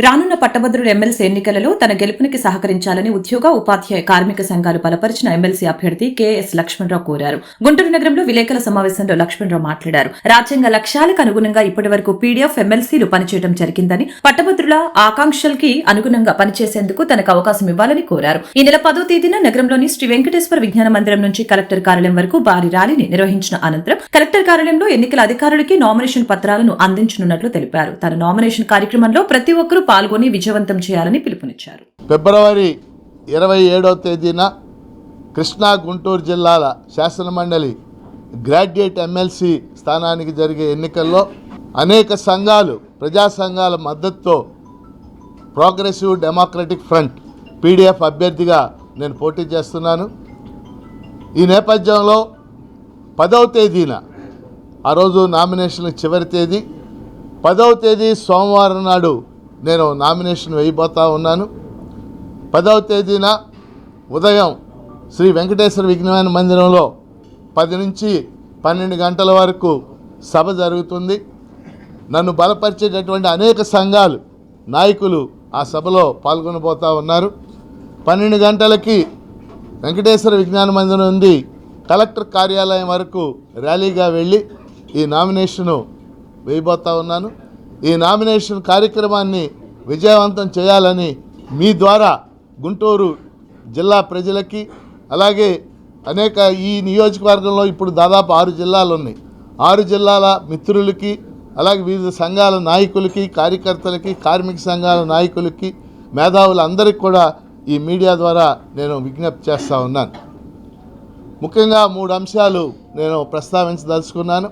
రానున్న పట్టభద్రుల ఎమ్మెల్సీ ఎన్నికలలో తన గెలుపునికి సహకరించాలని ఉద్యోగ ఉపాధ్యాయ కార్మిక సంఘాలు బలపరిచిన ఎమ్మెల్సీ అభ్యర్థి కెఎస్ లక్ష్మణరావు కోరారు. గుంటూరు నగరంలో విలేకరుల సమావేశంలో లక్ష్మణరావు మాట్లాడారు. రాజ్యాంగ లక్ష్యాలకు అనుగుణంగా ఇప్పటివరకు పీడీఎఫ్ ఎమ్మెల్సీలు పనిచేయడం జరిగిందని, పట్టభద్రుల ఆకాంక్షలకి అనుగుణంగా పనిచేసేందుకు తనకు అవకాశం ఇవ్వాలని కోరారు. ఈ నెల 10వ తేదీన నగరంలోని శ్రీ వెంకటేశ్వర విజ్ఞాన మందిరం నుంచి కలెక్టర్ కార్యాలయం వరకు భారీ ర్యాలీని నిర్వహించిన అనంతరం కలెక్టర్ కార్యాలయంలో ఎన్నికల అధికారులకి నామినేషన్ పత్రాలను అందించనున్నట్లు తెలిపారు. తన నామినేషన్ కార్యక్రమంలో ప్రతి ఒక్కరూ పాల్గొని విజయవంతం చేయాలని పిలుపునిచ్చారు. ఫిబ్రవరి 27వ తేదీన కృష్ణా గుంటూరు జిల్లాల శాసనమండలి గ్రాడ్యుయేట్ ఎమ్మెల్సీ స్థానానికి జరిగే ఎన్నికల్లో అనేక సంఘాలు, ప్రజా సంఘాల మద్దతుతో ప్రోగ్రెసివ్ డెమోక్రటిక్ ఫ్రంట్ పీడీఎఫ్ అభ్యర్థిగా నేను పోటీ చేస్తున్నాను. ఈ నేపథ్యంలో 10వ తేదీన, ఆ రోజు నామినేషన్ చివరి తేదీ, 10వ తేదీ సోమవారం నాడు నేను నామినేషన్ వేయబోతా ఉన్నాను. 10వ తేదీన ఉదయం శ్రీ వెంకటేశ్వర విజ్ఞాన మందిరంలో 10 నుంచి 12 గంటల వరకు సభ జరుగుతుంది. నన్ను బలపరిచేటటువంటి అనేక సంఘాలు నాయకులు ఆ సభలో పాల్గొనబోతూ ఉన్నారు. 12 గంటలకి వెంకటేశ్వర విజ్ఞాన మందిరం నుండి కలెక్టర్ కార్యాలయం వరకు ర్యాలీగా వెళ్ళి ఈ నామినేషను వేయబోతా ఉన్నాను. ఈ నామినేషన్ కార్యక్రమాన్ని విజయవంతం చేయాలని మీ ద్వారా గుంటూరు జిల్లా ప్రజలకి, అలాగే అనేక ఈ నియోజకవర్గంలో ఇప్పుడు దాదాపు 6 జిల్లాలు ఉన్నాయి. 6 జిల్లాల మిత్రులకి, అలాగే వివిధ సంఘాల నాయకులకి, కార్యకర్తలకి, కార్మిక సంఘాల నాయకులకి, మేధావులందరికీ కూడా ఈ మీడియా ద్వారా నేను విజ్ఞప్తి చేస్తూ ఉన్నాను. ముఖ్యంగా 3 అంశాలు నేను ప్రస్తావించదలుచుకున్నాను.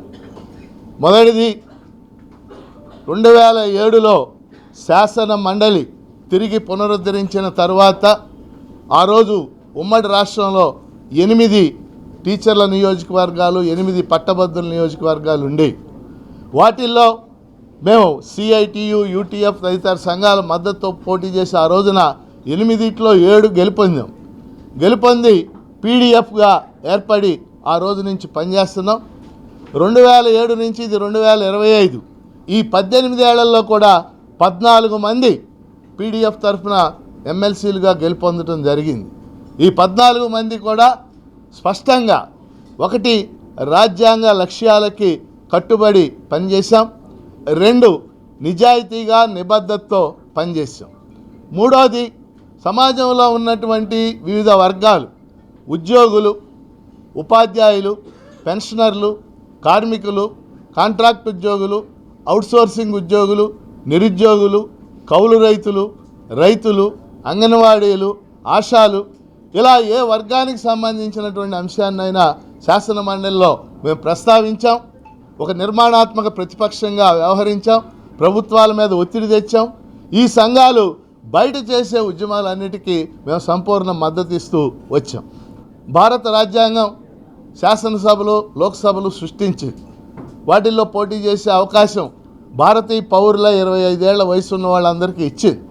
మొదటిది, 2007లో శాసన మండలి తిరిగి పునరుద్ధరించిన తర్వాత ఆ రోజు ఉమ్మడి రాష్ట్రంలో 8 టీచర్ల నియోజకవర్గాలు, 8 పట్టభద్రుల నియోజకవర్గాలు ఉండేవి. వాటిల్లో మేము సిఐటియు, యూటీఎఫ్ తదితర సంఘాల మద్దతుతో పోటీ చేసి ఆ రోజున 8ట్లో 7 గెలుపొంది పీడీఎఫ్గా ఏర్పడి ఆ రోజు నుంచి పనిచేస్తున్నాం. 2007 నుంచి ఇది 2025, ఈ 18 ఏళ్లలో కూడా 14 మంది పీడీఎఫ్ తరఫున ఎమ్మెల్సీలుగా గెలుపొందడం జరిగింది. ఈ 14 మంది కూడా స్పష్టంగా, 1, రాజ్యాంగ లక్ష్యాలకి కట్టుబడి పనిచేశాం. 2, నిజాయితీగా నిబద్ధతతో పనిచేశాం. 3వది, సమాజంలో ఉన్నటువంటి వివిధ వర్గాలు, ఉద్యోగులు, ఉపాధ్యాయులు, పెన్షనర్లు, కార్మికులు, కాంట్రాక్ట్ ఉద్యోగులు, అవుట్సోర్సింగ్ ఉద్యోగులు, నిరుద్యోగులు, కౌలు రైతులు, అంగన్వాడీలు, ఆశాలు, ఇలా ఏ వర్గానికి సంబంధించినటువంటి అంశాన్నైనా శాసన మండలిలో మేము ప్రస్తావించాం. ఒక నిర్మాణాత్మక ప్రతిపక్షంగా వ్యవహరించాం. ప్రభుత్వాల మీద ఒత్తిడి తెచ్చాం. ఈ సంఘాలు బయట చేసే ఉద్యమాలన్నిటికీ మేము సంపూర్ణ మద్దతు ఇస్తూ వచ్చాం. భారత రాజ్యాంగం శాసనసభలు, లోక్సభలు సృష్టించింది. వాటిల్లో పోటీ చేసే అవకాశం భారతీయ పౌరుల 25 ఏళ్ల వయసు ఉన్న వాళ్ళందరికీ ఇచ్చింది.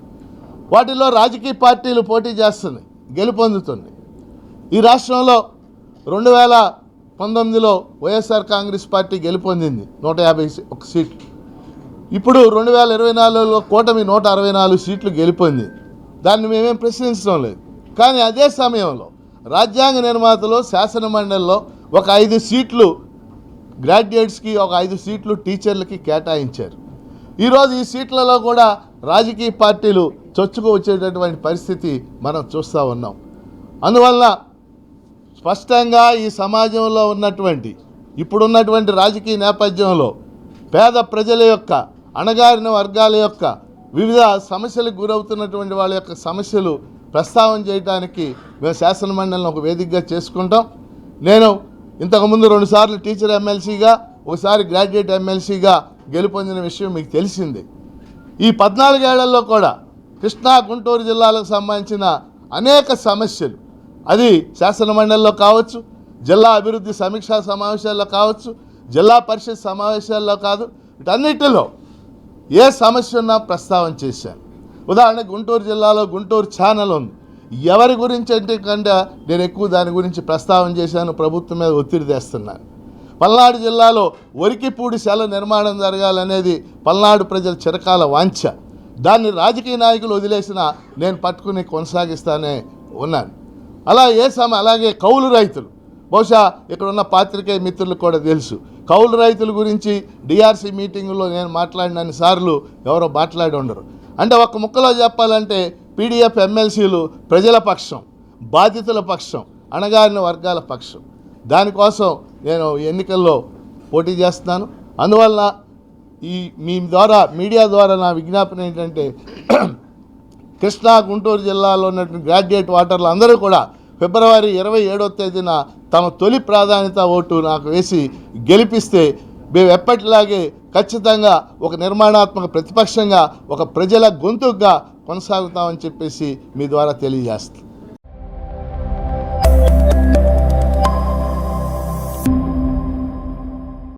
వాటిల్లో రాజకీయ పార్టీలు పోటీ చేస్తున్నాయి, గెలుపొందుతున్నాయి. ఈ రాష్ట్రంలో 2019లో వైఎస్ఆర్ కాంగ్రెస్ పార్టీ గెలుపొందింది 151 సీట్లు. ఇప్పుడు 2024లో కూటమి 164 సీట్లు గెలుపొంది. దాన్ని మేమేం ప్రశ్నించడం లేదు. కానీ అదే సమయంలో రాజ్యాంగ నిర్మాతలు శాసన మండలిలో ఒక 5 సీట్లు గ్రాడ్యుయేట్స్కి, ఒక 5 సీట్లు టీచర్లకి కేటాయించారు. ఈరోజు ఈ సీట్లలో కూడా రాజకీయ పార్టీలు చొచ్చుకు వచ్చేటటువంటి పరిస్థితి మనం చూస్తూ ఉన్నాం. అందువల్ల స్పష్టంగా ఈ సమాజంలో ఉన్నటువంటి, ఇప్పుడున్నటువంటి రాజకీయ నేపథ్యంలో పేద ప్రజల యొక్క, అణగారిన వర్గాల యొక్క వివిధ సమస్యలకు గురవుతున్నటువంటి వాళ్ళ యొక్క సమస్యలు ప్రస్తావన చేయడానికి మేము శాసనమండలిని ఒక వేదికగా చేసుకుంటాం. నేను ఇంతకుముందు 2 సార్లు టీచర్ ఎమ్మెల్సీగా, ఒకసారి గ్రాడ్యుయేట్ ఎమ్మెల్సీగా గెలుపొందిన విషయం మీకు తెలిసింది. ఈ 14 ఏళ్లలో కూడా కృష్ణా గుంటూరు జిల్లాలకు సంబంధించిన అనేక సమస్యలు, అది శాసనమండలిలో కావచ్చు, జిల్లా అభివృద్ధి సమీక్షా సమావేశాల్లో కావచ్చు, జిల్లా పరిషత్ సమావేశాల్లో కాదు, వీటన్నిటిలో ఏ సమస్య ఉన్నా ప్రస్తావన చేశాను. ఉదాహరణకు గుంటూరు జిల్లాలో గుంటూరు ఛానల్ ఉంది. ఎవరి గురించి అంటే కంటే నేను ఎక్కువ దాని గురించి ప్రస్తావన చేశాను, ప్రభుత్వం మీద ఒత్తిడి తెస్తున్నాను. పల్నాడు జిల్లాలో ఒరికిపూడి సెల నిర్మాణం జరగాలనేది పల్నాడు ప్రజల చిరకాల వాంఛ. దాన్ని రాజకీయ నాయకులు వదిలేసినా నేను పట్టుకుని కొనసాగిస్తానే ఉన్నాను. అలాగే కౌలు రైతులు, బహుశా ఇక్కడ ఉన్న పాత్రికేయ మిత్రులకు కూడా తెలుసు, కౌలు రైతుల గురించి డిఆర్సీ మీటింగులో నేను మాట్లాడినన్ని సార్లు ఎవరో మాట్లాడి ఉండరు. అంటే ఒక్క ముక్కలో చెప్పాలంటే పీడీఎఫ్ ఎమ్మెల్సీలు ప్రజల పక్షం, బాధితుల పక్షం, అణగారిన వర్గాల పక్షం. దానికోసం నేను ఎన్నికల్లో పోటీ చేస్తున్నాను. అందువల్ల మీ ద్వారా, మీడియా ద్వారా నా విజ్ఞాపన ఏంటంటే కృష్ణా గుంటూరు జిల్లాలో ఉన్నటువంటి గ్రాడ్యుయేట్ ఓటర్లు అందరూ కూడా ఫిబ్రవరి 27వ తేదీన తమ తొలి ప్రాధాన్యత ఓటు నాకు వేసి గెలిపిస్తే మేము ఎప్పటిలాగే ఖచ్చితంగా ఒక నిర్మాణాత్మక ప్రతిపక్షంగా, ఒక ప్రజల గొంతుగా కొనసాగుతామని చెప్పేసి మీ ద్వారా తెలియజేస్తాం.